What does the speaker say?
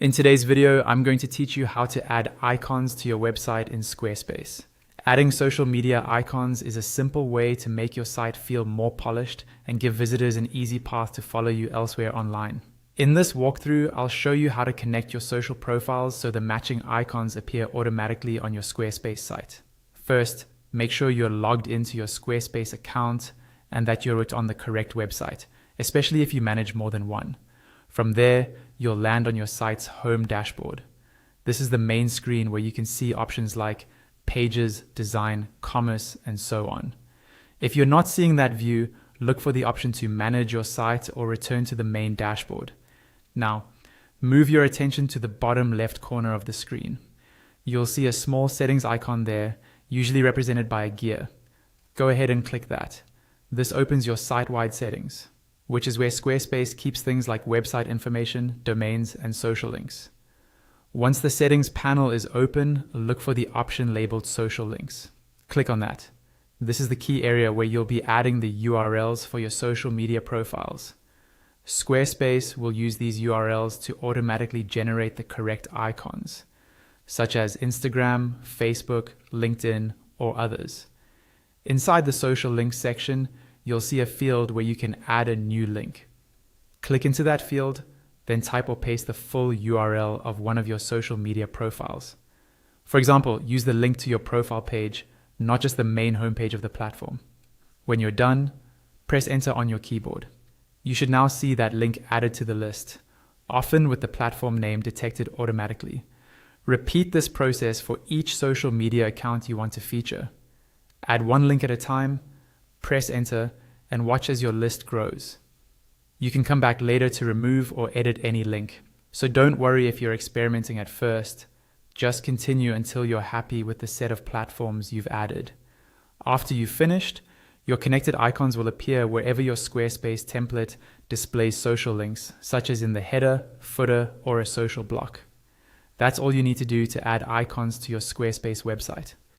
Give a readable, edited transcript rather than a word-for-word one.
In today's video, I'm going to teach you how to add icons to your website in Squarespace. Adding social media icons is a simple way to make your site feel more polished and give visitors an easy path to follow you elsewhere online. In this walkthrough, I'll show you how to connect your social profiles so the matching icons appear automatically on your Squarespace site. First, make sure you're logged into your Squarespace account and that you're on the correct website, especially if you manage more than one. From there, you'll land on your site's home dashboard. This is the main screen where you can see options like pages, design, commerce, and so on. If you're not seeing that view, look for the option to manage your site or return to the main dashboard. Now, move your attention to the bottom left corner of the screen. You'll see a small settings icon there, usually represented by a gear. Go ahead and click that. This opens your site-wide settings, which is where Squarespace keeps things like website information, domains, and social links. Once the settings panel is open, look for the option labeled social links. Click on that. This is the key area where you'll be adding the URLs for your social media profiles. Squarespace will use these URLs to automatically generate the correct icons, such as Instagram, Facebook, LinkedIn, or others. Inside the social links section, you'll see a field where you can add a new link. Click into that field, then type or paste the full URL of one of your social media profiles. For example, use the link to your profile page, not just the main homepage of the platform. When you're done, press enter on your keyboard. You should now see that link added to the list, often with the platform name detected automatically. Repeat this process for each social media account you want to feature. Add one link at a time, press enter, and watch as your list grows. You can come back later to remove or edit any link, so don't worry if you're experimenting at first. Just continue until you're happy with the set of platforms you've added. After you've finished, your connected icons will appear wherever your Squarespace template displays social links, such as in the header, footer, or a social block. That's all you need to do to add icons to your Squarespace website.